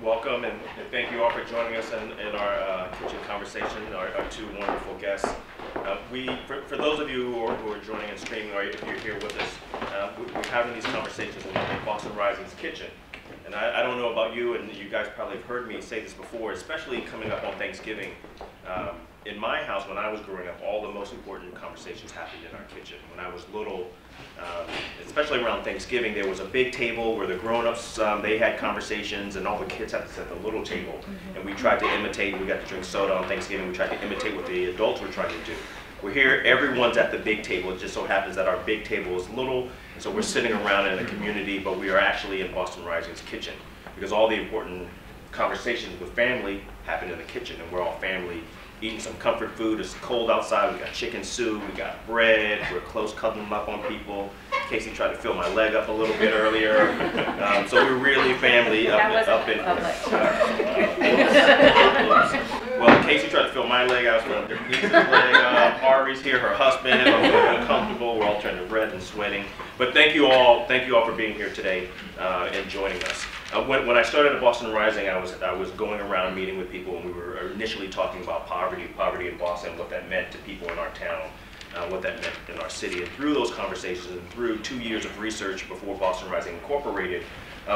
welcome and thank you all for joining us in our kitchen conversation, our two wonderful guests. For those of you who are joining and streaming, or if you're here with us, we're having these conversations in Boston Rising's kitchen. And I don't know about you, and you guys probably have heard me say this before, especially coming up on Thanksgiving. In my house, when I was growing up, all the most important conversations happened in our kitchen. When I was little, especially around Thanksgiving, there was a big table where the grown-ups, they had conversations, and all the kids had to sit at the little table. And we tried to imitate, we got to drink soda on Thanksgiving, we tried to imitate what the adults were trying to do. We're here, everyone's at the big table. It just so happens that our big table is little, so we're sitting around in a community, but we are actually in Boston Rising's kitchen, because all the important conversations with family happen in the kitchen, and we're all family eating some comfort food. It's cold outside. We got chicken soup, we got bread, we're close cuddling up on people. Casey tried to fill my leg up a little bit earlier. So we're really family up in well, Casey tried to fill my leg. I was trying to Denise's leg up. Ari's here, her husband. I'm uncomfortable. We're all turning red and sweating. But thank you all for being here today and joining us. When I started at Boston Rising, I was going around meeting with people, and we were initially talking about poverty in Boston, what that meant to people in our town, what that meant in our city. And through those conversations and through 2 years of research before Boston Rising Incorporated,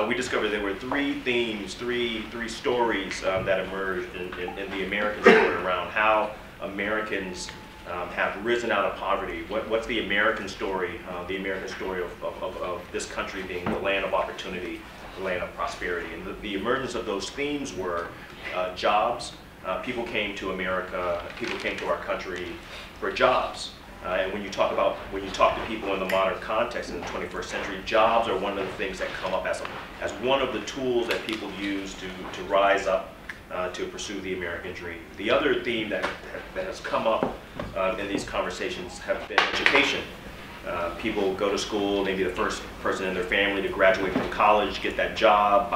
we discovered there were three themes, three stories that emerged in the American story around how Americans have risen out of poverty. What's the American story of this country being the land of opportunity, the land of prosperity. And the emergence of those themes were jobs. People came to America, people came to our country for jobs. And when you talk to people in the modern context in the 21st century, jobs are one of the things that come up as one of the tools that people use to rise up to pursue the American dream. The other theme that has come up in these conversations have been education. People go to school, maybe the first person in their family to graduate from college, get that job,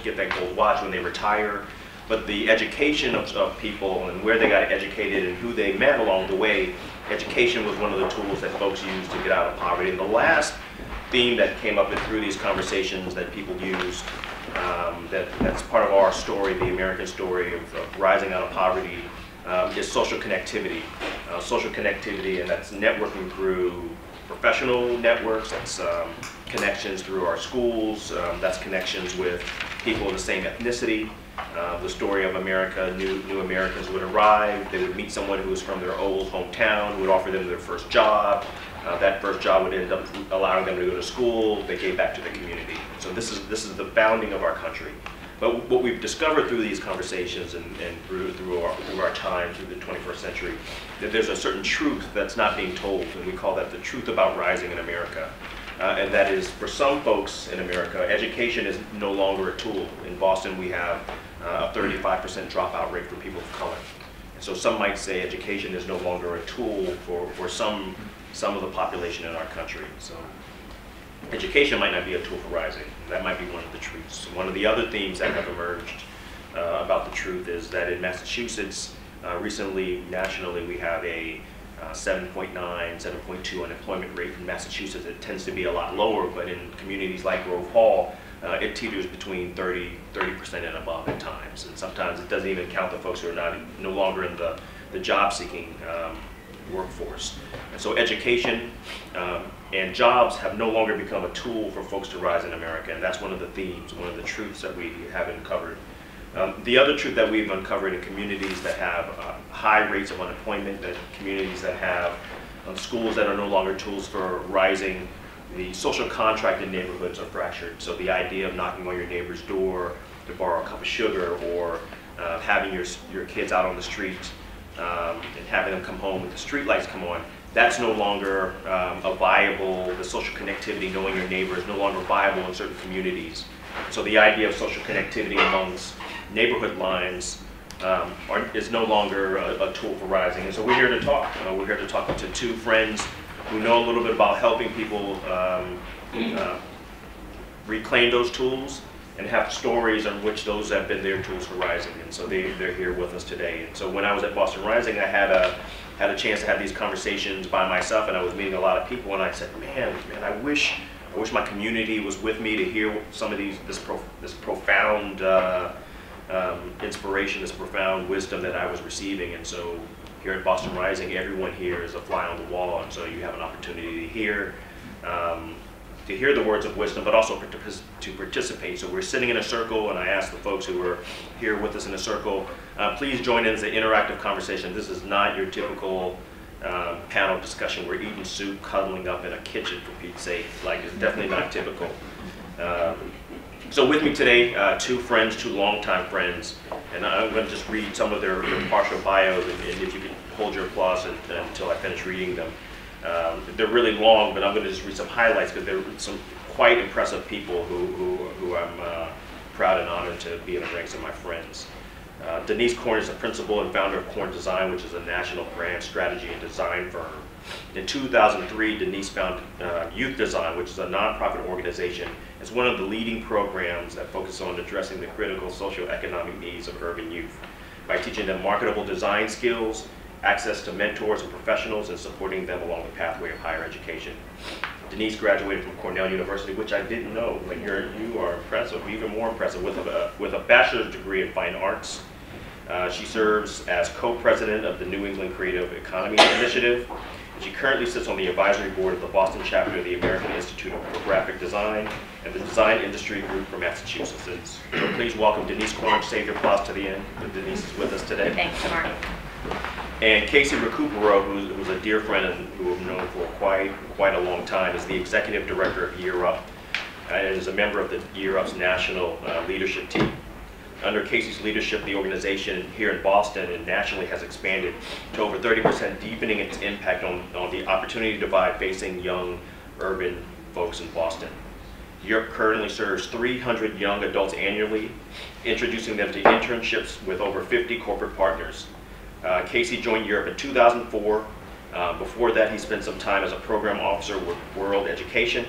get that gold watch when they retire. But the education of people and where they got educated and who they met along the way, education was one of the tools that folks used to get out of poverty. And the last theme that came up through these conversations that people used, that's part of our story, the American story of rising out of poverty, is social connectivity. Social connectivity, and that's networking through professional networks, that's connections through our schools, that's connections with people of the same ethnicity. The story of America, new Americans would arrive, they would meet someone who was from their old hometown, who would offer them their first job. That first job would end up allowing them to go to school, they gave back to the community. So this is the founding of our country. But what we've discovered through these conversations and through our time, through the 21st century, that there's a certain truth that's not being told, and we call that the truth about rising in America. And that is, for some folks in America, education is no longer a tool. In Boston, we have a 35% dropout rate for people of color. And so some might say education is no longer a tool for some of the population in our country. So education might not be a tool for rising. That might be one of the truths. One of the other themes that have emerged about the truth is that in Massachusetts, recently, nationally, we have a 7.9, 7.2 unemployment rate in Massachusetts. It tends to be a lot lower, but in communities like Grove Hall, it teeters between 30% and above at times. And sometimes it doesn't even count the folks who are no longer in the job-seeking workforce. And so education and jobs have no longer become a tool for folks to rise in America, and that's one of the themes, one of the truths that we have uncovered. The other truth that we've uncovered in communities that have high rates of unemployment, that communities that have schools that are no longer tools for rising, the social contract in neighborhoods are fractured. So the idea of knocking on your neighbor's door to borrow a cup of sugar, or having your kids out on the street and having them come home with the street lights come on, that's no longer the social connectivity, knowing your neighbor, is no longer viable in certain communities. So the idea of social connectivity amongst neighborhood lines is no longer a tool for rising. And so we're here to talk. We're here to talk to two friends who know a little bit about helping people reclaim those tools and have stories on which those have been their tools for rising. And so they're here with us today. And so when I was at Boston Rising, I had a chance to have these conversations by myself, and I was meeting a lot of people, and I said, man, I wish I wish my community was with me to hear some of this profound inspiration, this profound wisdom that I was receiving. And so here at Boston Rising, everyone here is a fly on the wall, and so you have an opportunity to hear the words of wisdom, but also to participate. So we're sitting in a circle, and I ask the folks who are here with us in a circle, please join in as an interactive conversation. This is not your typical panel discussion. We're eating soup, cuddling up in a kitchen, for Pete's sake. Like, it's definitely not typical. So with me today, two longtime friends, and I'm going to just read some of their partial bios, and if you can hold your applause until I finish reading them. They're really long, but I'm going to just read some highlights because they're some quite impressive people who I'm proud and honored to be in the ranks of my friends. Denise Korn is the principal and founder of Korn Design, which is a national brand strategy and design firm. In 2003, Denise founded Youth Design, which is a nonprofit organization. It's one of the leading programs that focuses on addressing the critical socioeconomic needs of urban youth by teaching them marketable design skills, access to mentors and professionals, and supporting them along the pathway of higher education. Denise graduated from Cornell University, which I didn't know. Like, you are impressive, even more impressive, with a bachelor's degree in fine arts. She serves as co-president of the New England Creative Economy Initiative. She currently sits on the advisory board of the Boston chapter of the American Institute for Graphic Design and the Design Industry Group for Massachusetts. So please welcome Denise Korn. Save your applause to the end. Denise is with us today. Thanks, Mark. And Casey Recupero, who's a dear friend and who I've known for quite a long time, is the executive director of Year Up and is a member of the Year Up's national leadership team. Under Casey's leadership, the organization here in Boston and nationally has expanded to over 30%, deepening its impact on the opportunity divide facing young urban folks in Boston. Europe currently serves 300 young adults annually, introducing them to internships with over 50 corporate partners. Casey joined Europe in 2004. Before that, he spent some time as a program officer with World Education.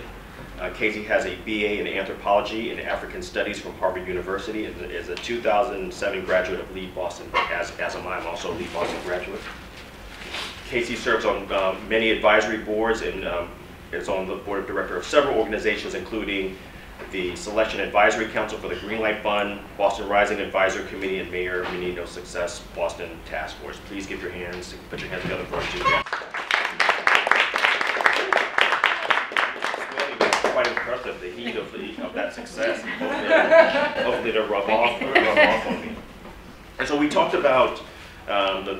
Casey has a BA in Anthropology and African Studies from Harvard University and is a 2007 graduate of Lead Boston, as am I. I'm also a Lead Boston graduate. Casey serves on many advisory boards and is on the board of director of several organizations, including the Selection Advisory Council for the Greenlight Fund, Boston Rising Advisory Committee, and Mayor Menino Success Boston Task Force. Please put your hands together for us, too. Quite impressive, the heat of that success. Hopefully it'll rub off on me. And so we talked about the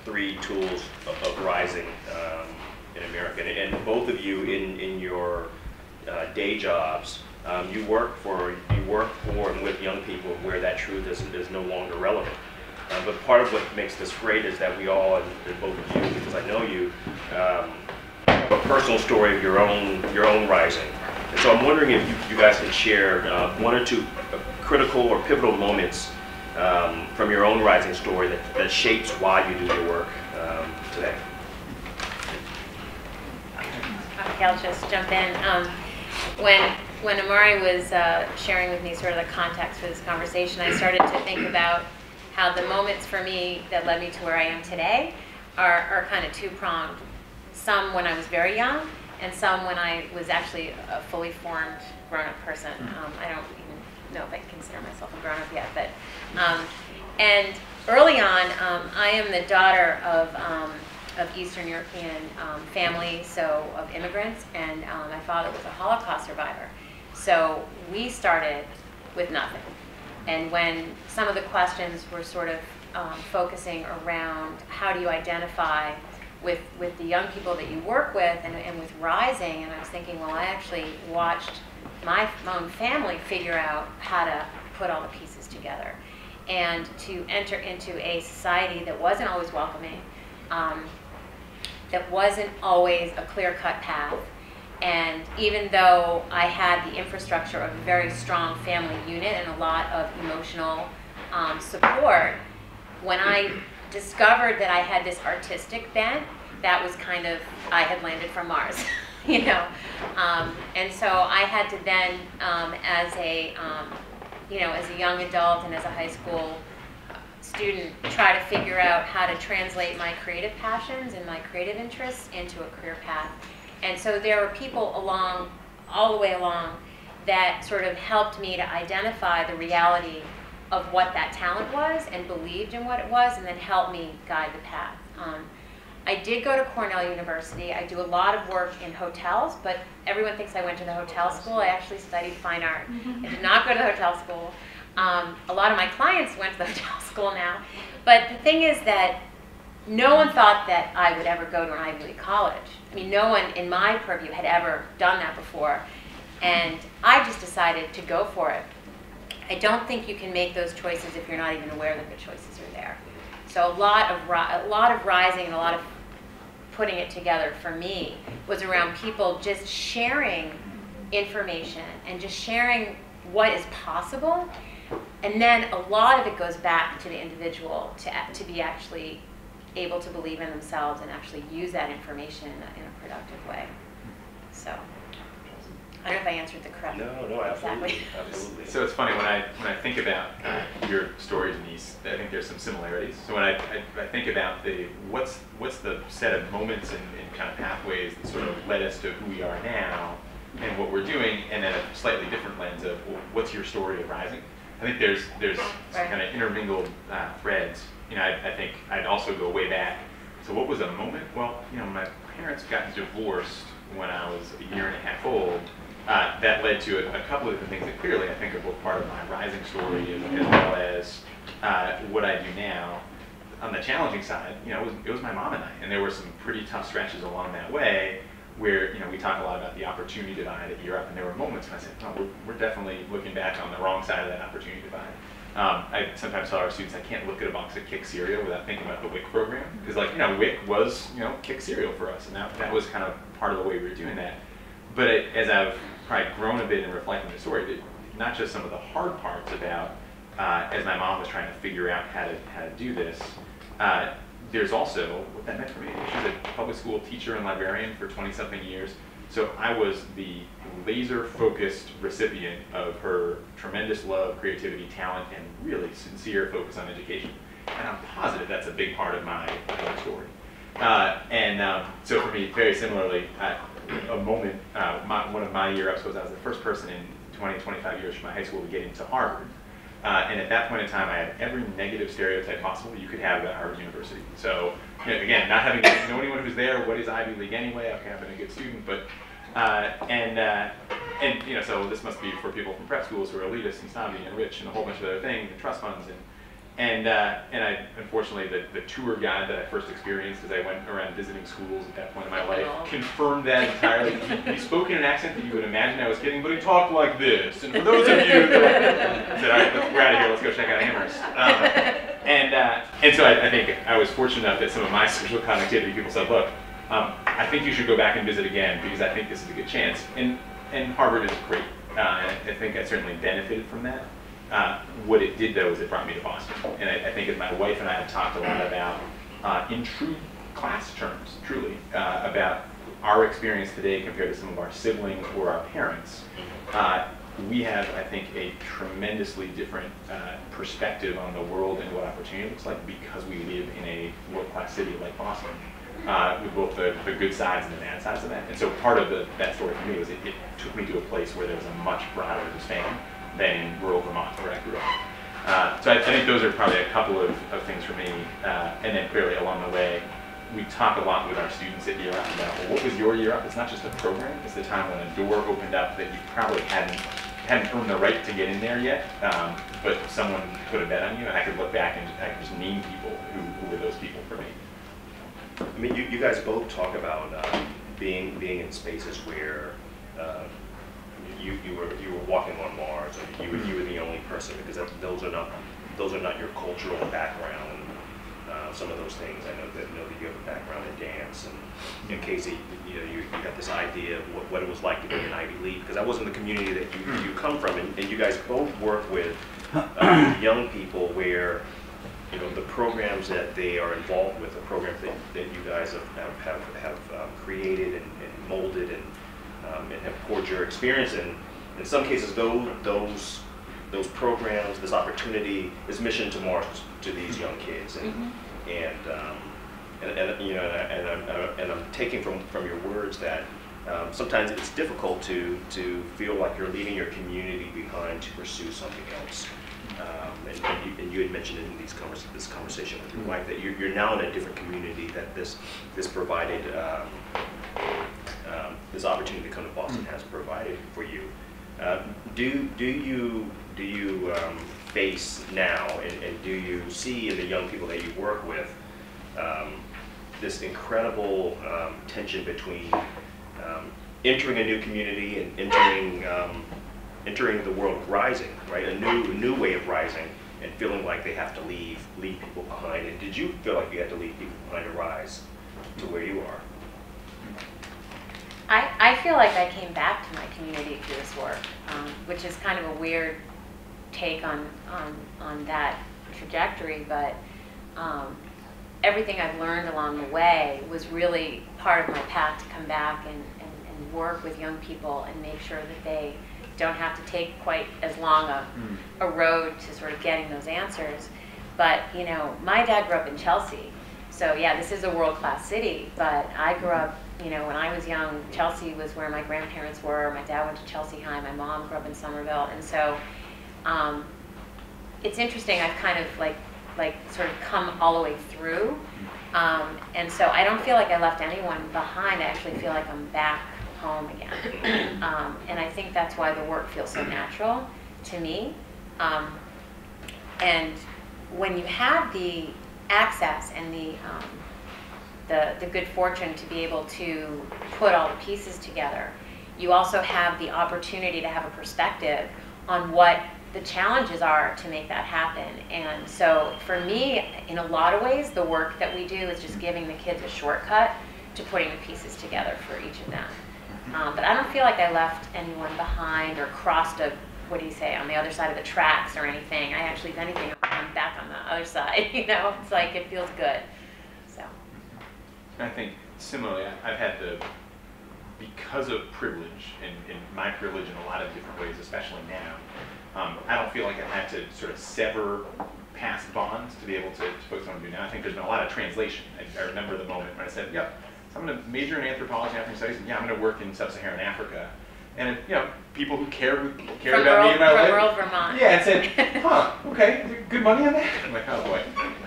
three tools of rising in America, and both of you in your day jobs, you work for and with young people where that truth is no longer relevant. But part of what makes this great is that we all, and both of you, because I know you, a personal story of your own rising. And so I'm wondering if you guys could share one or two critical or pivotal moments from your own rising story that shapes why you do your work today. Okay, I'll just jump in. When Amari was sharing with me sort of the context for this conversation, I started to think about how the moments for me that led me to where I am today are kind of two-pronged. Some when I was very young, and some when I was actually a fully formed grown-up person. I don't even know if I can consider myself a grown-up yet, but and early on, I am the daughter of Eastern European family, so of immigrants, and my father was a Holocaust survivor. So we started with nothing, and when some of the questions were sort of focusing around how do you identify with the young people that you work with and with rising, and I was thinking, well, I actually watched my own family figure out how to put all the pieces together and to enter into a society that wasn't always welcoming, that wasn't always a clear-cut path. And even though I had the infrastructure of a very strong family unit and a lot of emotional support, when I discovered that I had this artistic bent, that was kind of, I had landed from Mars, you know. And so I had to then, as a young adult and as a high school student, try to figure out how to translate my creative passions and my creative interests into a career path. And so there were people all the way along, that sort of helped me to identify the reality of what that talent was and believed in what it was, and then helped me guide the path. I did go to Cornell University. I do a lot of work in hotels, but everyone thinks I went to the hotel school. I actually studied fine art. I did not go to the hotel school. A lot of my clients went to the hotel school now. But the thing is that no one thought that I would ever go to an Ivy League college. I mean, no one in my purview had ever done that before. And I just decided to go for it. I don't think you can make those choices if you're not even aware that the choices are there. So a lot of rising and a lot of putting it together for me was around people just sharing information and just sharing what is possible. And then a lot of it goes back to the individual to be actually able to believe in themselves and actually use that information in a productive way. So I don't know if I answered the correct. No, absolutely. Exactly. Absolutely. So it's funny when I think about your story, Denise. I think there's some similarities. So when I think about what's the set of moments and kind of pathways that sort of led us to who we are now and what we're doing, and then a slightly different lens of, well, what's your story of rising? I think there's some kind of intermingled threads. You know, I think I'd also go way back. So what was a moment? Well, you know, my parents got divorced when I was a year and a half old. That led to a couple of different things that clearly I think are both part of my rising story as well as what I do now. On the challenging side, you know, it was my mom and I, and there were some pretty tough stretches along that way where, you know, we talk a lot about the opportunity divide at Europe, and there were moments when I said, oh, we're definitely looking back on the wrong side of that opportunity divide. I sometimes tell our students I can't look at a box of Kick cereal without thinking about the WIC program, because, like, you know, WIC was, you know, Kick cereal for us, and that was kind of part of the way we were doing that. But as I've probably grown a bit in reflecting the story, not just some of the hard parts about as my mom was trying to figure out how to do this, there's also what that meant for me. She's a public school teacher and librarian for 20-something years, so I was the laser-focused recipient of her tremendous love, creativity, talent, and really sincere focus on education. And I'm positive that's a big part of my story. So for me, very similarly, a moment, one of my year ups was I was the first person in 20, 25 years from my high school to get into Harvard. And at that point in time, I had every negative stereotype possible you could have at Harvard University. So, you know, again, not having to know anyone who's there, what is Ivy League anyway? Okay, I've been a good student, but and you know, so this must be for people from prep schools who are elitist and snobby and rich and a whole bunch of other things and trust funds and I unfortunately the tour guide that I first experienced as I went around visiting schools at that point in my life confirmed that entirely. He spoke in an accent that you would imagine I was kidding, but he talked like this. And for those of you that said, all right, we're out of here, let's go check out Amherst. And so I think I was fortunate enough that some of my social connectivity people said, look, I think you should go back and visit again because I think this is a good chance. And Harvard is great. I think I certainly benefited from that. What it did, though, is it brought me to Boston. And I think as my wife and I have talked a lot about, in true class terms, truly, about our experience today compared to some of our siblings or our parents, we have, I think, a tremendously different perspective on the world and what opportunity looks like because we live in a world-class city like Boston, with both the good sides and the bad sides of that. And so part of that story for me was it took me to a place where there was a much broader span than in rural Vermont where I grew up. So I think those are probably a couple of things for me. And then clearly along the way, we talk a lot with our students at Year Up about, well, what was your year up? It's not just a program, it's the time when a door opened up that you probably hadn't earned the right to get in there yet, but someone put a bet on you, and I could look back and I could just name people who were those people for me. I mean, you guys both talk about being in spaces where you were walking on Mars, or you were the only person, because those are not your cultural background. Some of those things I know that you have a background in dance, and in Casey, you got this idea of what it was like to be in Ivy League, because that wasn't the community that you come from, and you guys both work with young people where, you know, the programs that they are involved with, the programs that you guys have created and molded and have poured your experience in some cases those programs, this opportunity is mission to Mars to these young kids, and you know, and I'm taking from your words that sometimes it's difficult to feel like you're leaving your community behind to pursue something else. And you had mentioned in this conversation with your wife that you're now in a different community, that this provided this opportunity to come to Boston has provided for you. Do you face now, and do you see in the young people that you work with this incredible tension between entering a new community and entering the world of rising, right? A new way of rising, and feeling like they have to leave people behind? And did you feel like you had to leave people behind to rise to where you are? I feel like I came back to my community through this work, which is kind of a weird take on that trajectory, but everything I've learned along the way was really part of my path to come back and work with young people and make sure that they don't have to take quite as long a road to sort of getting those answers. But, you know, my dad grew up in Chelsea, so yeah, this is a world-class city, but I grew up, you know, when I was young, Chelsea was where my grandparents were. My dad went to Chelsea High, my mom grew up in Somerville, and so it's interesting. I've kind of like sort of come all the way through, and so I don't feel like I left anyone behind. I actually feel like I'm back home again, and I think that's why the work feels so natural to me. And when you have the access and the good fortune to be able to put all the pieces together, you also have the opportunity to have a perspective on what the challenges are to make that happen. And so for me, in a lot of ways, the work that we do is just giving the kids a shortcut to putting the pieces together for each of them. But I don't feel like I left anyone behind or crossed what do you say, on the other side of the tracks or anything. I actually, if anything, I'm back on the other side, you know? It's like, it feels good, so. I think similarly, I've had because of privilege, and my privilege in a lot of different ways, especially now, I don't feel like I've had to sort of sever past bonds to be able to focus on what I do now. I think there's been a lot of translation. I remember the moment when I said, yeah, so I'm going to major in anthropology and African studies, and yeah, I'm going to work in sub-Saharan Africa. And you know, people who care about me and my life. From rural Vermont. Yeah, and said, huh, okay, good money on that? I'm like, oh boy.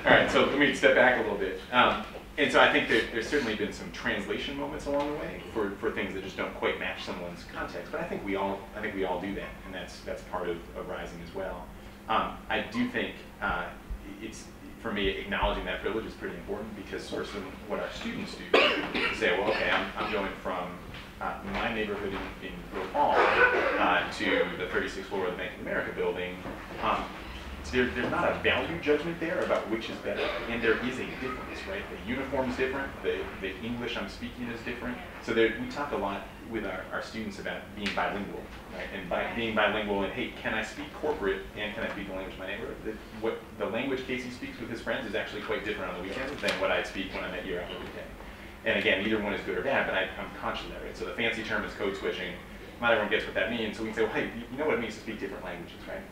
All right, so let me step back a little bit. And so I think there's certainly been some translation moments along the way for things that just don't quite match someone's context. But I think we all do that, and that's part of rising as well. I do think it's, for me, acknowledging that privilege is pretty important, because for what our students do, to say, well, okay, I'm going from my neighborhood in Grove Hall to the 36th floor of the Bank of America building. There's not a value judgment there about which is better, and there is a difference, right? The uniform's different, the English I'm speaking is different. So we talk a lot with our students about being bilingual, right? And by being bilingual, and hey, can I speak corporate and can I speak the language of my neighborhood? What the language Casey speaks with his friends is actually quite different on the weekends than what I speak when I'm at year out the weekend. And again, neither one is good or bad, but I'm conscious of that, right? So the fancy term is code switching. Not everyone gets what that means, so we can say, well, hey, you know what it means to speak different languages, right?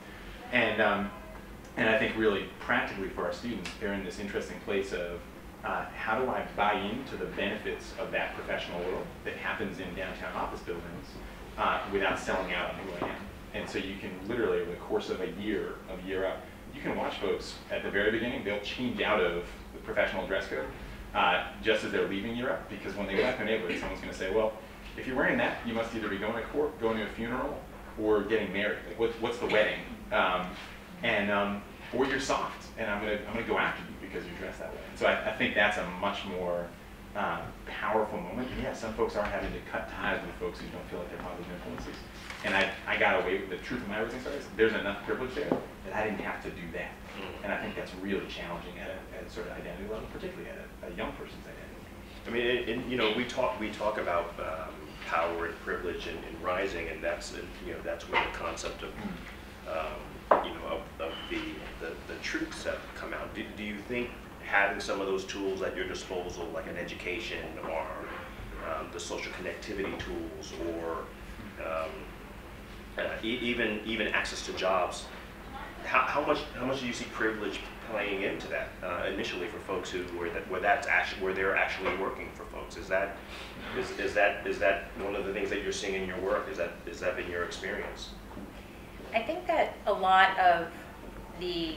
And I think really practically for our students, they're in this interesting place of how do I buy into the benefits of that professional world that happens in downtown office buildings without selling out on who I am. And so you can literally, over the course of a year up, you can watch folks at the very beginning, they'll change out of the professional dress code just as they're leaving Europe, because when they go back to their neighborhood, someone's going to say, well, if you're wearing that, you must either be going to court, going to a funeral, or getting married. Like, what's the wedding? Or you're soft, and I'm gonna go after you because you dress that way. And so I think that's a much more powerful moment. And yeah, some folks are having to cut ties with folks who don't feel like they're positive influences. And I got away with the truth of my raising stories. There's enough privilege there that I didn't have to do that. And I think that's really challenging at a sort of identity level, particularly at a young person's identity. I mean, and you know, we talk about power and privilege and rising, and that's that's where the concept of of the truths have come out. Do you think having some of those tools at your disposal, like an education or the social connectivity tools, or even access to jobs, how much do you see privilege playing into that initially for folks where they're actually working for folks? Is that one of the things that you're seeing in your work? Is that been your experience? I think that a lot of the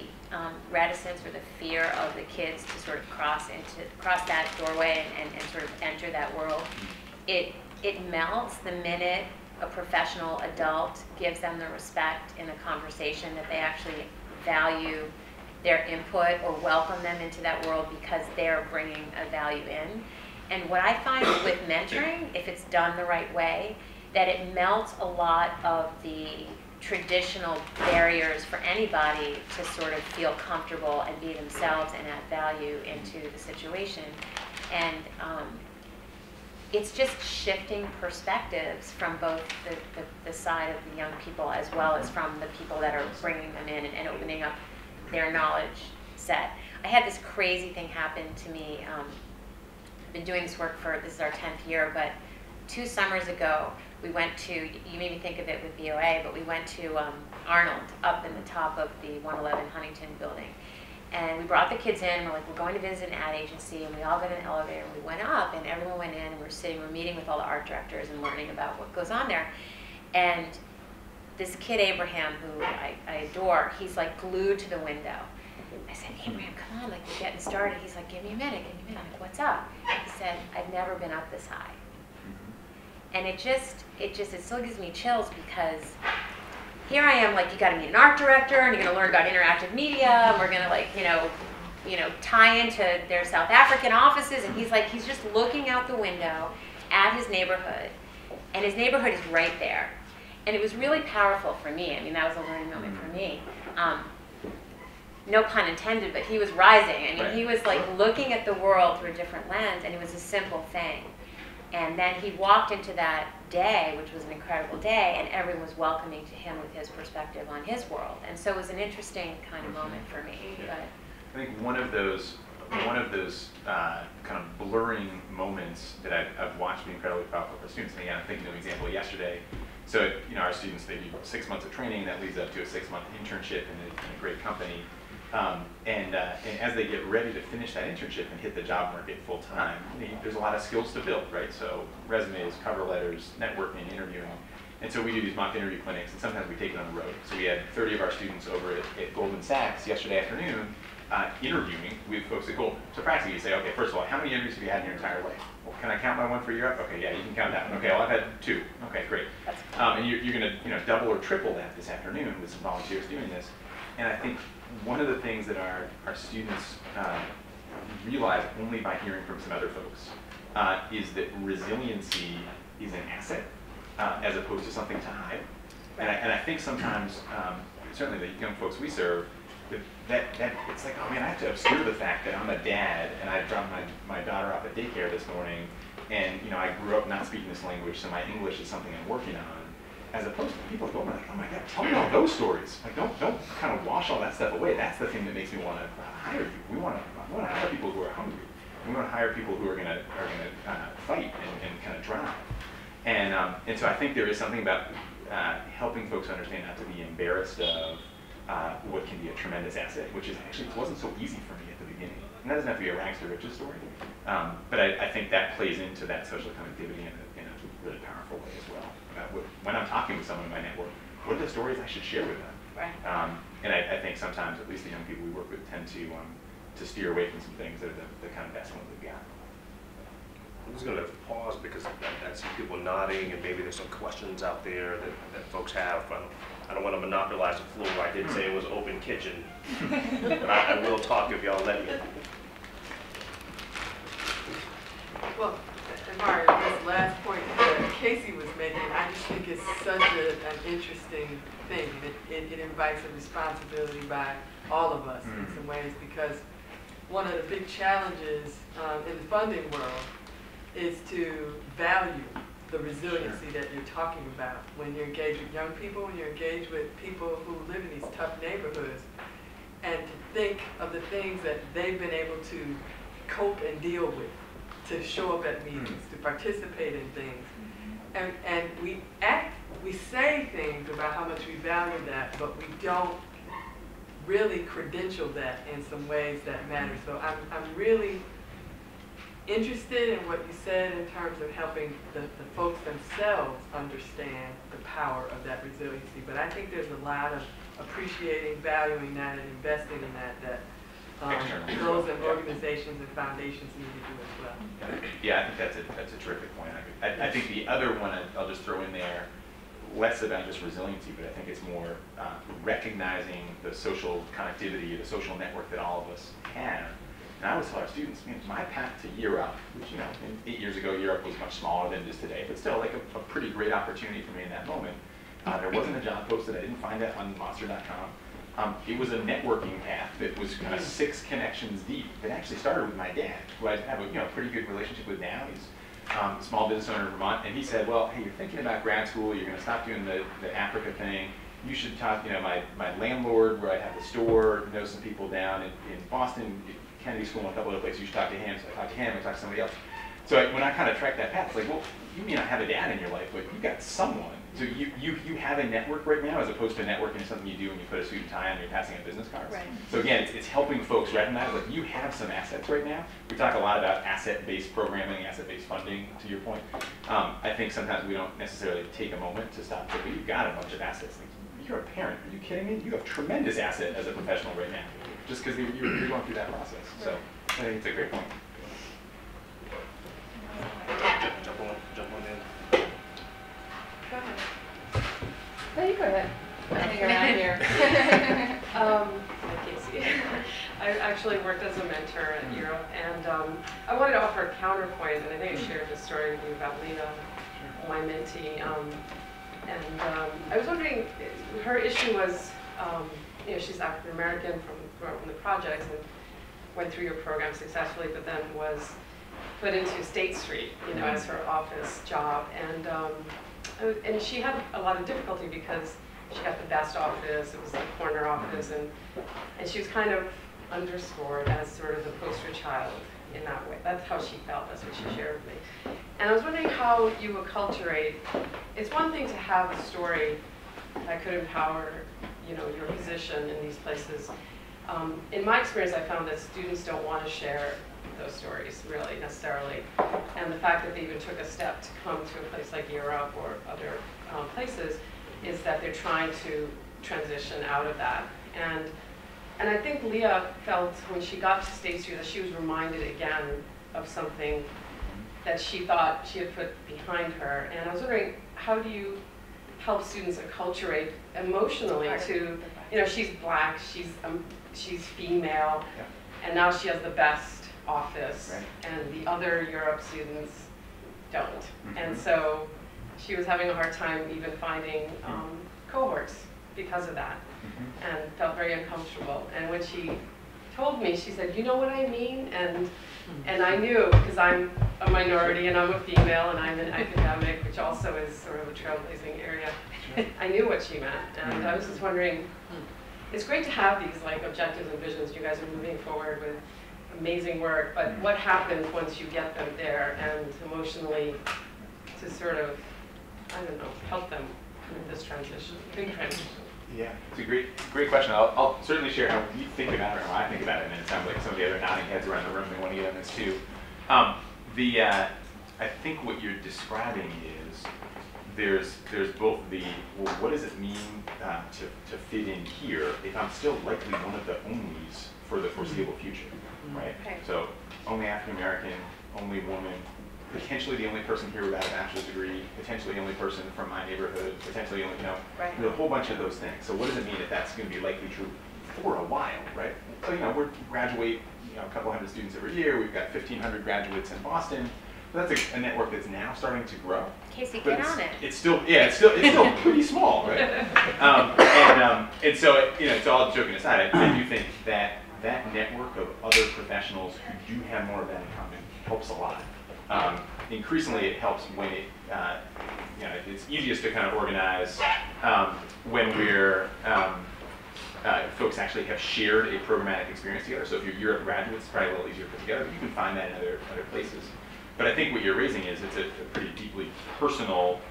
reticence or the fear of the kids to sort of cross that doorway and sort of enter that world, it melts the minute a professional adult gives them the respect in a conversation that they actually value their input or welcome them into that world because they're bringing a value in. And what I find with mentoring, if it's done the right way, that it melts a lot of the traditional barriers for anybody to sort of feel comfortable and be themselves and add value into the situation. And it's just shifting perspectives from both the side of the young people as well as from the people that are bringing them in and opening up their knowledge set. I had this crazy thing happen to me. I've been doing this work this is our 10th year, but 2 summers ago, we went to, you made me think of it with BOA, but we went to Arnold up in the top of the 111 Huntington building. And we brought the kids in, and we're like, we're going to visit an ad agency, and we all got in an elevator, and we went up, and everyone went in, and we're meeting with all the art directors and learning about what goes on there. And this kid, Abraham, who I adore, he's like glued to the window. I said, Abraham, come on, like we're getting started. He's like, give me a minute. I'm like, what's up? He said, I've never been up this high. And it still gives me chills because here I am, like, you got to meet an art director, and you're going to learn about interactive media, and we're going to, like, you know, tie into their South African offices, and he's just looking out the window at his neighborhood, and his neighborhood is right there. And it was really powerful for me. I mean, that was a learning moment for me. No pun intended, but he was rising. I mean, he was, like, looking at the world through a different lens, and it was a simple thing. And then he walked into that day, which was an incredible day, and everyone was welcoming to him with his perspective on his world. And so it was an interesting kind of moment for me. Yeah. But I think one of those kind of blurring moments that I've watched be incredibly powerful for students. And again, I'm thinking of an example yesterday. So, you know, our students, they do 6 months of training that leads up to a 6-month internship in a great company. And as they get ready to finish that internship and hit the job market full time, there's a lot of skills to build, right? So resumes, cover letters, networking, interviewing. And so we do these mock interview clinics, and sometimes we take it on the road. So we had 30 of our students over at Goldman Sachs yesterday afternoon interviewing with folks at Goldman. So practically you say, okay, first of all, how many interviews have you had in your entire life? Well, can I count my one for Europe? Okay, yeah, you can count that one. Okay, well, I've had 2. Okay, great. And you're going to double or triple that this afternoon with some volunteers doing this. And I think one of the things that our students realize only by hearing from some other folks is that resiliency is an asset as opposed to something to hide. And I think sometimes, certainly the young folks we serve, that it's like, oh man, I have to obscure the fact that I'm a dad and I dropped my daughter off at daycare this morning, and you know I grew up not speaking this language, so my English is something I'm working on. As opposed to people go like, oh my God, tell me all those stories. Like, don't kind of wash all that stuff away. That's the thing that makes me want to hire you. We want to hire people who are hungry. We want to hire people who are going to fight and kind of drive. And so I think there is something about helping folks understand not to be embarrassed of what can be a tremendous asset, which is actually wasn't so easy for me at the beginning. And that doesn't have to be a rags to riches story. But I think that plays into that social connectivity in a really powerful way as well. When I'm talking with someone in my network, what are the stories I should share with them? right. And I think sometimes, at least the young people we work with, tend to steer away from some things that are the kind of best ones we've got. I'm just going to pause because I see people nodding, and maybe there's some questions out there that folks have. I don't want to monopolize the floor. I did say it was open kitchen, but I will talk if y'all let me. Well, Mario, this last point that Casey was making, I just think it's such an interesting thing. It invites a responsibility by all of us in some ways, because one of the big challenges in the funding world is to value the resiliency that you're talking about when you're engaged with young people, when you're engaged with people who live in these tough neighborhoods, and to think of the things that they've been able to cope and deal with, to show up at meetings, to participate in things. And we say things about how much we value that, but we don't really credential that in some ways that matter. So I'm really interested in what you said in terms of helping the folks themselves understand the power of that resiliency. But I think there's a lot of appreciating, valuing that, and investing in that those and organizations and foundations need to do as well. Yeah, I think that's a terrific point. I think the other one I'll just throw in there, less about just resiliency, but I think it's more recognizing the social connectivity, the social network that all of us have. And I always tell our students, man, my path to Year Up, which, 8 years ago, Year Up was much smaller than it is today, but still like a pretty great opportunity for me in that moment. There wasn't a job posted. I didn't find that on monster.com. It was a networking path that was kind of 6 connections deep. It actually started with my dad, who I have a pretty good relationship with now. He's a small business owner in Vermont, and he said, well, hey, you're thinking about grad school, you're going to stop doing the Africa thing. You should talk, my landlord, where I have the store, knows some people down in Boston, Kennedy School, and a couple other places. You should talk to him. So I talked to him, I talked to somebody else. So when I kind of tracked that path, it's like, well, you may not have a dad in your life, but you've got someone. So you have a network right now, as opposed to networking is something you do when you put a suit and tie on and you're passing out business cards. Right. So again, it's helping folks recognize, like, you have some assets right now. We talk a lot about asset-based programming, asset-based funding, to your point. I think sometimes we don't necessarily take a moment to stop, but you've got a bunch of assets. Like, you're a parent, are you kidding me? You have tremendous asset as a professional right now, just because you're going through that process. So I think it's a great point. Jump on in. Go ahead. No, you go ahead. I hang around here. Hi, Casey. I actually worked as a mentor at Europe, and I wanted to offer a counterpoint, and I think I shared this story with you about Leah, my mentee. I was wondering, her issue was, she's African American, grew up in the projects, and went through your program successfully, but then was put into State Street, as her office job, and she had a lot of difficulty because she got the best office. It was the corner office, and she was kind of underscored as sort of the poster child in that way. That's how she felt. That's what she shared with me. And I was wondering how you acculturate. It's one thing to have a story that could empower, your position in these places. In my experience, I found that students don't want to share those stories really necessarily, and the fact that they even took a step to come to a place like Europe or other places is that they're trying to transition out of that. And I think Leah felt when she got to State Street that she was reminded again of something that she thought she had put behind her. And I was wondering, how do you help students acculturate emotionally to, she's Black, she's female, and now she has the best office, and the other Europe students don't. And so she was having a hard time even finding cohorts because of that, and felt very uncomfortable. And when she told me, she said, you know what I mean? And I knew, because I'm a minority and I'm a female and I'm an academic, which also is sort of a trailblazing area. I knew what she meant, and I was just wondering, it's great to have these objectives and visions. You guys are moving forward with amazing work, but what happens once you get them there and emotionally to sort of, help them with this transition, big transition? Yeah, it's a great question. I'll certainly share how we think about it or how I think about it, and then it sounds like some of the other nodding heads around the room may want to get on this too. I think what you're describing is there's both the, well, what does it mean to fit in here if I'm still likely one of the onlys for the foreseeable future, right? Okay. So only African American, only woman, potentially the only person here without a bachelor's degree, potentially the only person from my neighborhood, potentially only, Right. a whole bunch of those things. So what does it mean if that's going to be likely true for a while, right? So, we graduate, a couple hundred students every year. We've got 1,500 graduates in Boston. So that's a network that's now starting to grow. Casey, But get on it. It's still pretty small, right? And so, it's all joking aside. I do think that network of other professionals who do have more of that in common helps a lot. Increasingly, it helps when it's easiest to kind of organize when we're folks actually have shared a programmatic experience together. So if you're Europe graduates, it's probably a little easier to put together. But you can find that in other places. But I think what you're raising is it's a pretty deeply personal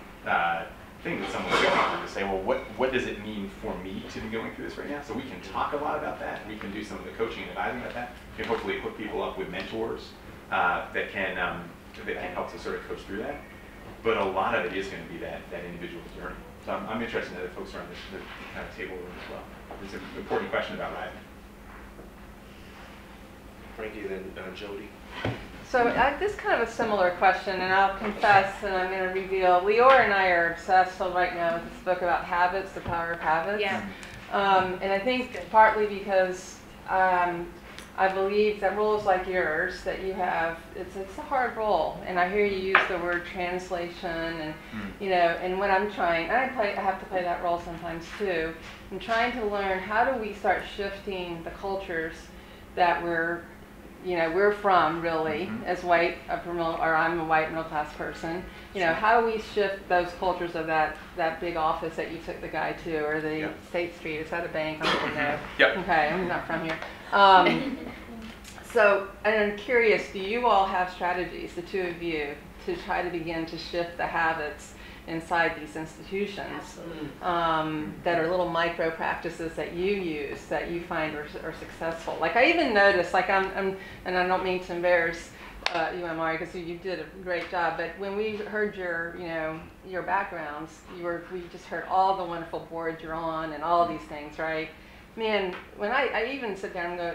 thing that someone's going through to say, well, what does it mean for me to be going through this right now? So we can talk a lot about that. We can do some of the coaching and advising about that. We can hopefully hook people up with mentors that can help to sort of coach through that. But a lot of it is going to be that individual journey. So I'm interested in other folks around the kind of table room as well. There's an important question about rising. Frankie, then Jody. So this is kind of a similar question, and I'll confess, and I'm going to reveal, Leora and I are obsessed right now with this book about habits, the power of habits. Yeah. And I think partly because I believe that roles like yours that you have, it's a hard role. And I hear you use the word translation, and and when I'm trying, and I have to play that role sometimes too. I'm trying to learn, how do we start shifting the cultures that we're from, really, as white, or I'm a white middle class person. How do we shift those cultures of that big office that you took the guy to, or the State Street? Is that a bank? I don't know. Yep. Okay, I'm not from here. So, and I'm curious, do you all have strategies, the two of you, to try to begin to shift the habits inside these institutions that are little micro practices that you use that you find are successful? Like, I even noticed, like, and I don't mean to embarrass you, Amari, because you did a great job, but when we heard your backgrounds, we just heard all the wonderful boards you're on and all of these things, right? Man, when I even sit down and go,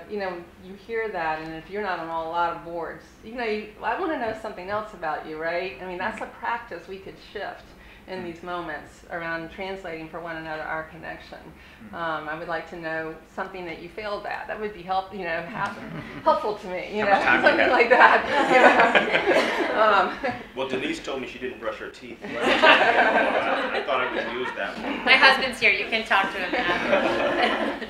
you hear that, and if you're not on a lot of boards, I want to know something else about you, right? I mean, that's a practice we could shift in these moments around translating for one another our connection. I would like to know something that you failed at. That would be helpful to me, something like that. Well, Denise told me she didn't brush her teeth. I thought I would use that one. My husband's here. You can talk to him after.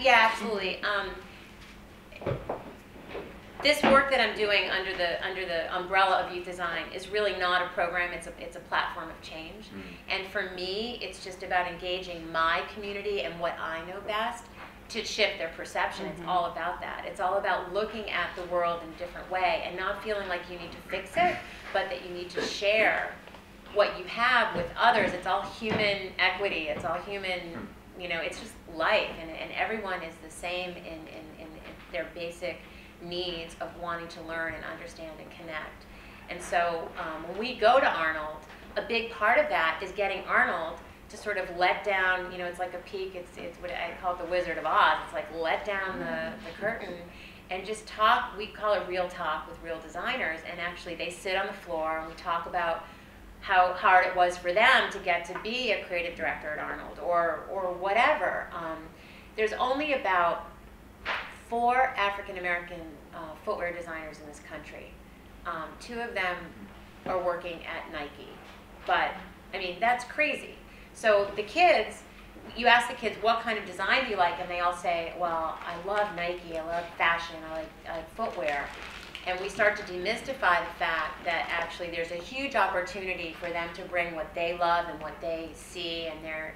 Yeah, absolutely. This work that I'm doing under the umbrella of youth design is really not a program. It's a platform of change. And for me, it's just about engaging my community and what I know best to shift their perception. It's all about that. It's all about looking at the world in a different way and not feeling like you need to fix it, but that you need to share what you have with others. It's all human equity. It's all human, it's just life. And everyone is the same in their basic needs of wanting to learn and understand and connect. And so when we go to Arnold, a big part of that is getting Arnold to sort of let down, it's like a peek, it's what I call it the Wizard of Oz. It's like let down the curtain and just talk. We call it real talk with real designers, and actually they sit on the floor and we talk about how hard it was for them to get to be a creative director at Arnold or whatever. There's only about 4 African-American footwear designers in this country. 2 of them are working at Nike. But, I mean, that's crazy. So the kids, you ask the kids, what kind of design do you like? And they all say, well, I love Nike, I love fashion, I like footwear. And we start to demystify the fact that actually there's a huge opportunity for them to bring what they love and what they see and their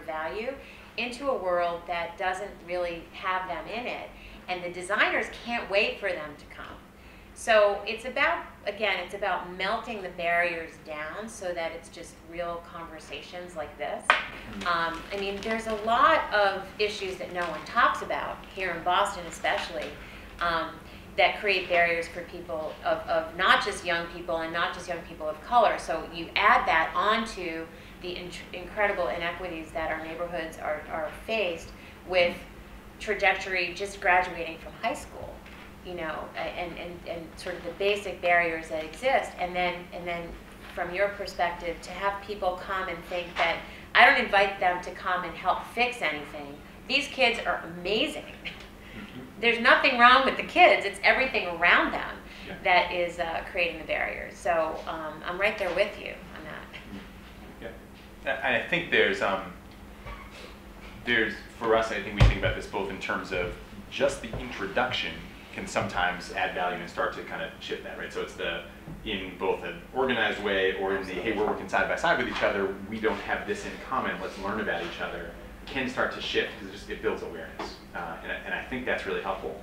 value into a world that doesn't really have them in it. And the designers can't wait for them to come. So it's about melting the barriers down so that it's just real conversations like this. I mean, there's a lot of issues that no one talks about, here in Boston especially, that create barriers for people of not just young people and not just young people of color. So you add that onto the incredible inequities that our neighborhoods are faced with trajectory just graduating from high school, and sort of the basic barriers that exist. And then from your perspective, to have people come and think that I don't invite them to come and help fix anything. These kids are amazing. There's nothing wrong with the kids. It's everything around them that is creating the barriers. So I'm right there with you on that. Yeah, I think there's for us, I think we think about this both in terms of just the introduction can sometimes add value and start to kind of shift that, right? So it's in both an organized way or in the, hey, we're working side by side with each other, we don't have this in common, let's learn about each other, can start to shift because it builds awareness. And I think that's really helpful.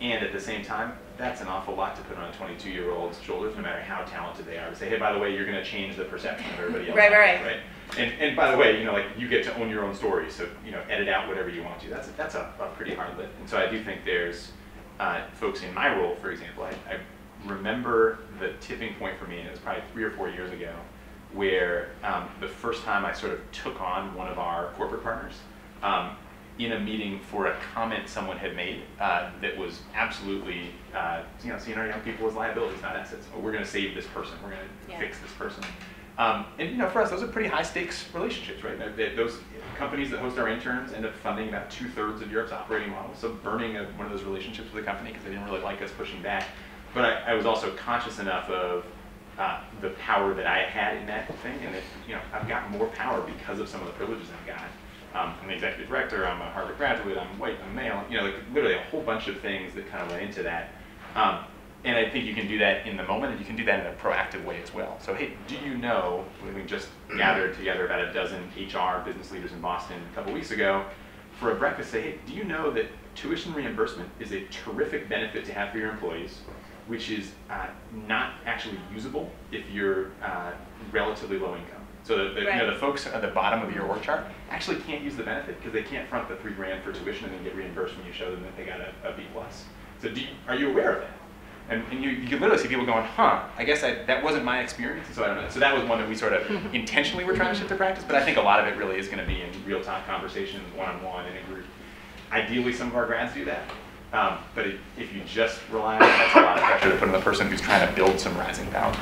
And at the same time, that's an awful lot to put on a 22-year-old's shoulders, no matter how talented they are. To say, hey, by the way, you're going to change the perception of everybody else. Right. And by the way, you know, like, you get to own your own story, so, you know, edit out whatever you want to. That's a pretty hard lift. And so I do think there's folks in my role, for example, I remember the tipping point for me, and it was probably 3 or 4 years ago, where the first time I sort of took on one of our corporate partners in a meeting for a comment someone had made that was absolutely, you know, seeing our young people as liabilities, not assets. Oh, we're going to save this person. We're going to fix this person. And, you know, for us, those are pretty high stakes relationships, right? Those companies that host our interns end up funding about 2/3 of Europe's operating model. So burning one of those relationships with a company because they didn't really like us pushing back. But I was also conscious enough of the power that I had in that thing, and that, you know, I've got more power because of some of the privileges I've got. I'm the executive director, I'm a Harvard graduate, I'm white, I'm male, you know, like literally a whole bunch of things that kind of went into that. And I think you can do that in the moment, and you can do that in a proactive way as well. So, hey, do you know, we just gathered together about a dozen HR business leaders in Boston a couple weeks ago for a breakfast, say, hey, do you know that tuition reimbursement is a terrific benefit to have for your employees, which is not actually usable if you're relatively low income. So you know, the folks at the bottom of your org chart actually can't use the benefit because they can't front the $3 grand for tuition and then get reimbursed when you show them that they got a B+. So are you aware of that? And you can literally see people going, huh, I guess that wasn't my experience, so I don't know. So that was one that we sort of intentionally were trying to shift to practice, but I think a lot of it really is going to be in real-time conversations, one-on-one, in a group. Ideally, some of our grads do that. But if you just rely on it, that's a lot of pressure to put on the person who's trying to build some rising power.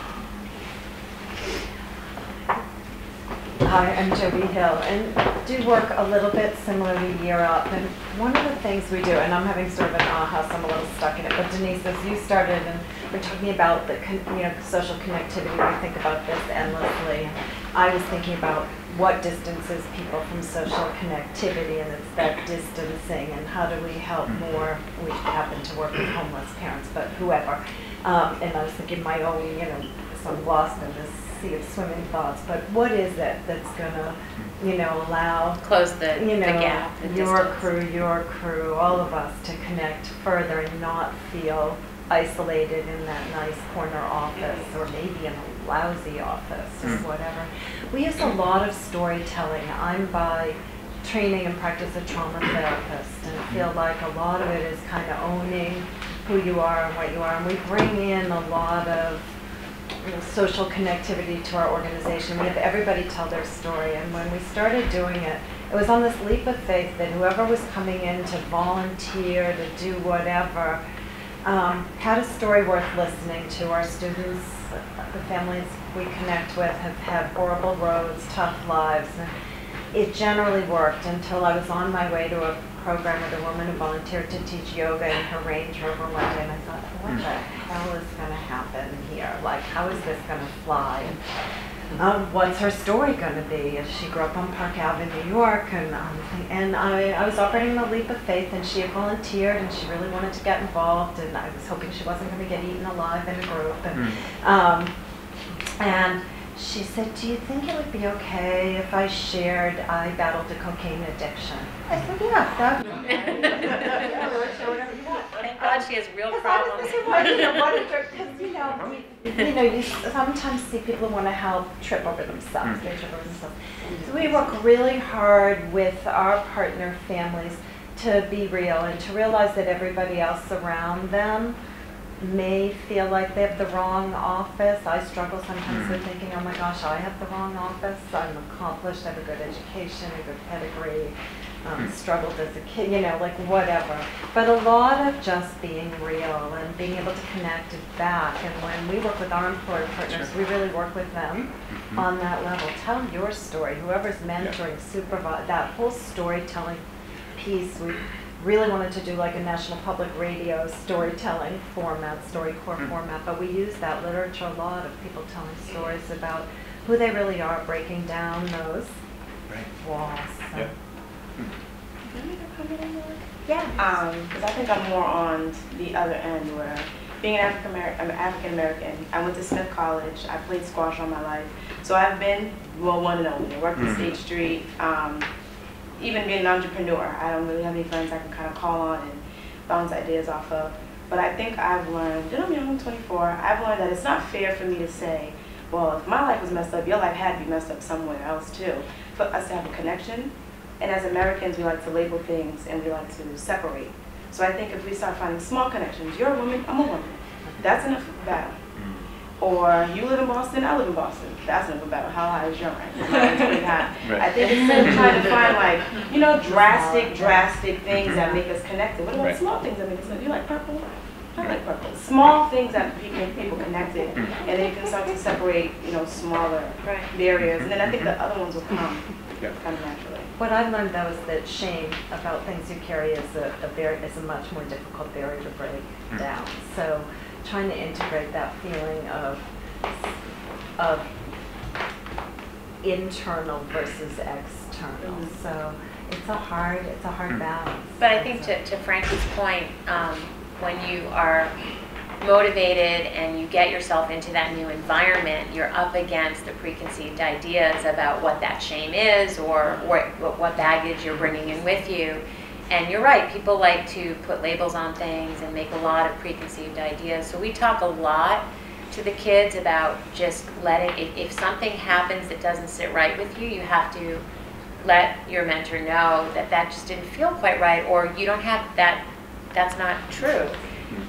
Hi, I'm Joby Hill, and do work a little bit similar to Year Up. And one of the things we do, and I'm having sort of an aha, so I'm a little stuck in it, but Denise, as you started, and we're talking about the social connectivity, we think about this endlessly. I was thinking about what distances people from social connectivity, and it's that distancing, and how do we help more? We happen to work with homeless parents, but whoever. And I was thinking my own, so I'm lost in this sea of swimming thoughts, but what is it that's gonna, allow close the gap, the your crew, all of us to connect further and not feel isolated in that nice corner office, or maybe in a lousy office, or whatever. We use a lot of storytelling. I'm by training and practice a trauma therapist, and I feel like a lot of it is kind of owning who you are and what you are, and we bring in a lot of social connectivity to our organization. We have everybody tell their story, and when we started doing it, it was on this leap of faith that whoever was coming in to volunteer, to do whatever, had a story worth listening to. Our students, the families we connect with, have had horrible roads, tough lives, and it generally worked until I was on my way to a program with a woman who volunteered to teach yoga in her Range Rover one day, and I thought, what the hell is going to happen here? Like, how is this going to fly? And, what's her story going to be? She grew up on Park Avenue, New York, and I was operating the leap of faith, and she had volunteered, and she really wanted to get involved, and I was hoping she wasn't going to get eaten alive in a group, and she said, do you think it would be okay if I shared I battled a cocaine addiction? I said, yeah, that would be okay. Share whatever you want. Thank God she has real problems. Because you sometimes see people who want to help trip over themselves. They trip over themselves. So we work really hard with our partner families to be real and to realize that everybody else around them may feel like they have the wrong office. I struggle sometimes with thinking, oh my gosh, I have the wrong office. I'm accomplished, I have a good education, a good pedigree, struggled as a kid, like whatever. But a lot of just being real and being able to connect back. And when we work with our employer partners, we really work with them on that level. Tell your story. Whoever's mentoring, supervise, that whole storytelling piece, we really wanted to do like a National Public Radio storytelling format, StoryCorps format, but we use that literature a lot of people telling stories about who they really are, breaking down those walls. So. Yeah. Yeah, because I think I'm more on the other end where being an African American, I went to Smith College, I played squash all my life, so I've been one and only. I worked at State Street. Even being an entrepreneur, I don't really have any friends I can kind of call on and bounce ideas off of. But I think I've learned, and I'm young, I'm 24, I've learned that it's not fair for me to say, well, if my life was messed up, your life had to be messed up somewhere else too. For us to have a connection. And as Americans, we like to label things and we like to separate. So I think if we start finding small connections, you're a woman, I'm a woman. That's enough of a battle. Or you live in Boston, I live in Boston. That's enough of a battle. How high is your rank? Mine's pretty high. Right. I think instead of trying to find like, you know, drastic things that make us connected. What about Right. small things that make us connected? You like purple? I like purple. Small things that make people connected. And then you can start to separate, you know, smaller barriers. And then I think the other ones will come kind of naturally. What I've learned though is that shame about things you carry is a much more difficult barrier to break down. So trying to integrate that feeling of internal versus external. So it's a hard balance. But I think to Frankie's point, when you are motivated and you get yourself into that new environment, you're up against the preconceived ideas about what that shame is or what baggage you're bringing in with you. And you're right, people like to put labels on things and make a lot of preconceived ideas. So we talk a lot to the kids about just letting, if something happens that doesn't sit right with you, you have to let your mentor know that that just didn't feel quite right, or you don't have that, that's not true.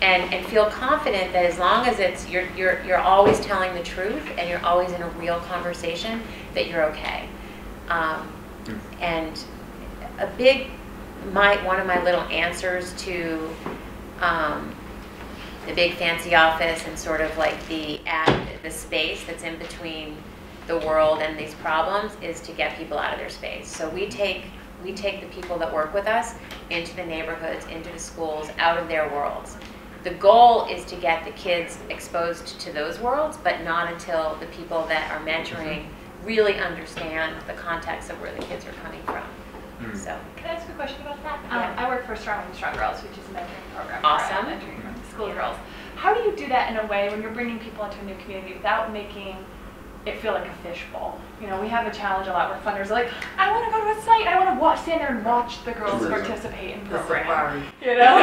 And feel confident that as long as it's you're always telling the truth and you're always in a real conversation, that you're okay. And a big, one of my little answers to the big fancy office and sort of like the space that's in between the world and these problems is to get people out of their space. So we take the people that work with us into the neighborhoods, into the schools, out of their worlds. The goal is to get the kids exposed to those worlds, but not until the people that are mentoring really understand the context of where the kids are coming from. So, can I ask a question about that? Yeah. I work for Strong and Strong Girls, which is a mentoring program. Awesome. For mentoring school girls. How do you do that in a way when you're bringing people into a new community without making it feel like a fishbowl? You know, we have a challenge a lot where funders are like, I want to go to a site, I want to stand there and watch the girls participate in program. You know?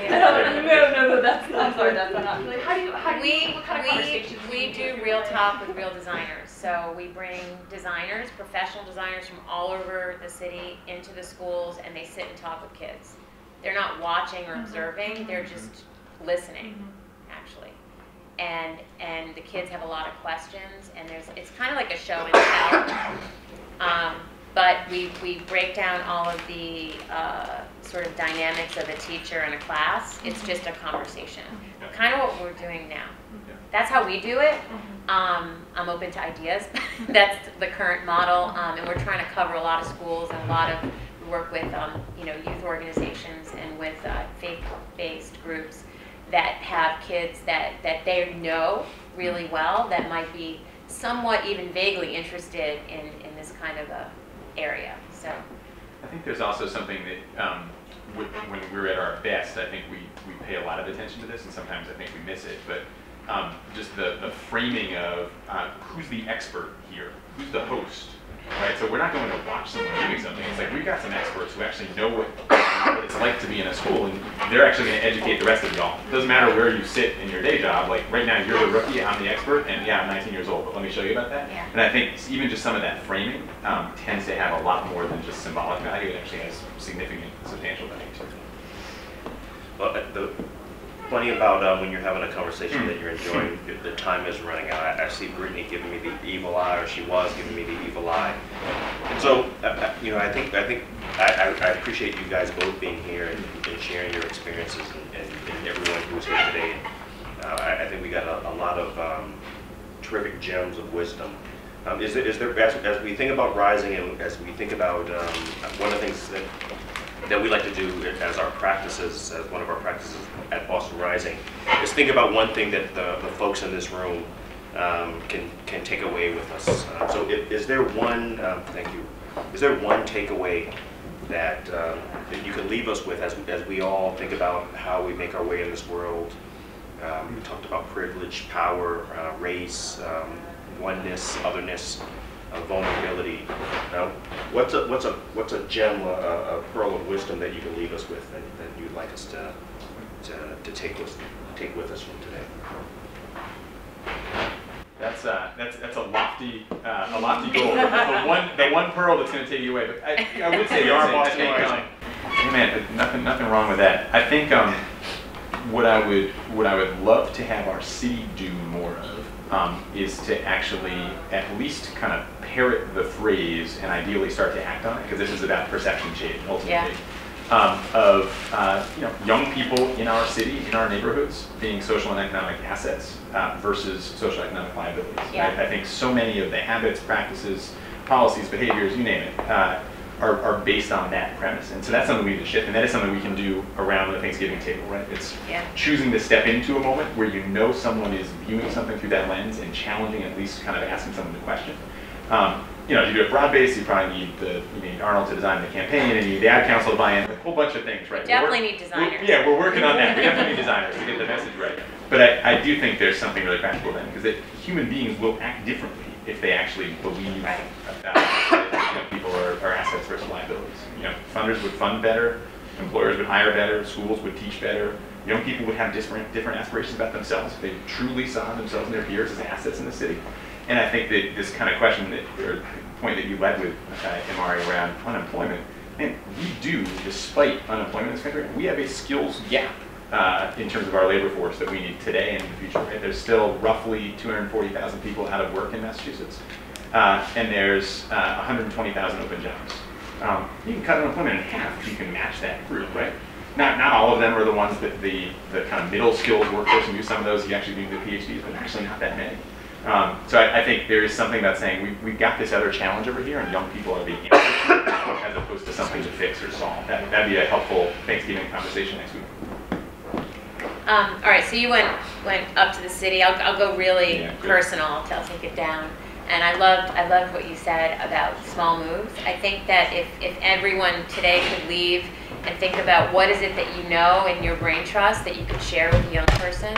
No, that's not. I'm sorry, that's not. Like, what kind of conversations we do real talk with real designers. So we bring designers, professional designers from all over the city into the schools, and they sit and talk with kids. They're not watching or observing, they're just listening, actually. And the kids have a lot of questions, and it's kind of like a show and tell. But we break down all of the sort of dynamics of a teacher and a class. It's just a conversation. Kind of what we're doing now. That's how we do it. I'm open to ideas. That's the current model, and we're trying to cover a lot of schools and a lot of, we work with youth organizations and with faith-based groups that have kids that they know really well that might be somewhat even vaguely interested in this kind of a area. So I think there's also something that when we're at our best, I think we pay a lot of attention to this, and sometimes I think we miss it, but just the framing of who's the expert here, who's the host, right? So we're not going to watch someone doing something. It's like we've got some experts who actually know what it's like to be in a school, and they're actually going to educate the rest of y'all. It doesn't matter where you sit in your day job. Like right now, you're the rookie, I'm the expert, and yeah, I'm 19 years old, but let me show you about that. Yeah. And I think even just some of that framing tends to have a lot more than just symbolic value. It actually has significant, substantial value too. Well, funny about when you're having a conversation that you're enjoying, the time is running out. I see Brittany giving me the evil eye, or she was giving me the evil eye. And so, I think I appreciate you guys both being here and sharing your experiences and everyone who's here today. I think we got a lot of terrific gems of wisdom. Is there as we think about rising and as we think about one of the things that we like to do as our practices, as one of our practices at Boston Rising, is think about one thing that the folks in this room can take away with us. So is there one, thank you, is there one takeaway that you can leave us with as we all think about how we make our way in this world? We talked about privilege, power, race, oneness, otherness, vulnerability. What's a gem, a pearl of wisdom that you can leave us with that you'd like us to to take with us from today? That's a lofty goal. The one pearl that's going to take you away. But I would say I think, man, nothing wrong with that. I think what I would love to have our city do more of is to actually at least kind of parrot the phrase and ideally start to act on it, because this is about perception change ultimately. Yeah. Of young people in our city, in our neighborhoods, being social and economic assets versus social economic liabilities. Yeah. I think so many of the habits, practices, policies, behaviors, you name it, are based on that premise. And so that's something we need to shift, and that is something we can do around the Thanksgiving table, right? It's choosing to step into a moment where you know someone is viewing something through that lens and challenging, at least kind of asking someone to question. You do it broad-based, you probably need Arnold to design the campaign, and you need the ad council to buy in, a whole bunch of things, right? Definitely need designers. We're working on that. We definitely need designers to get the message right. But I do think there's something really practical then, because human beings will act differently if they actually believe that people are assets versus liabilities. Funders would fund better, employers would hire better, schools would teach better. Young people would have different aspirations about themselves if they truly saw themselves and their peers as assets in the city. And I think that this kind of question or point that you led with, Imari, around unemployment, man, we do, despite unemployment in this country, we have a skills gap in terms of our labor force that we need today and in the future. Right? There's still roughly 240,000 people out of work in Massachusetts, and there's 120,000 open jobs. You can cut unemployment in half if you can match that group, right? Not all of them are the ones that the kind of middle skills workforce, and do some of those you actually do the PhDs, but actually not that many. So I think there is something about saying we've got this other challenge over here, and young people are the answer as opposed to something to fix or solve. That'd be a helpful Thanksgiving conversation next week. All right, so you went up to the city. I'll go really personal. I'll take it down. And I loved what you said about small moves. I think that if everyone today could leave and think about what is it that you know in your brain trust that you could share with a young person,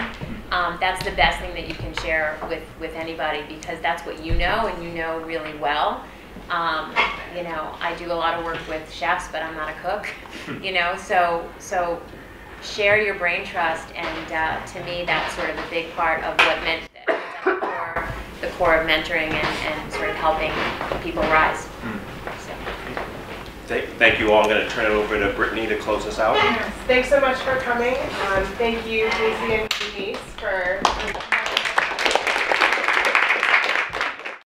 that's the best thing that you can share with anybody, because that's what you know and you know really well. I do a lot of work with chefs, but I'm not a cook. So share your brain trust, and to me that's sort of a big part of what meant the core of mentoring and sort of helping people rise. So. Thank you all. I'm going to turn it over to Brittany to close us out. Yes, thanks so much for coming. Thank you, Casey and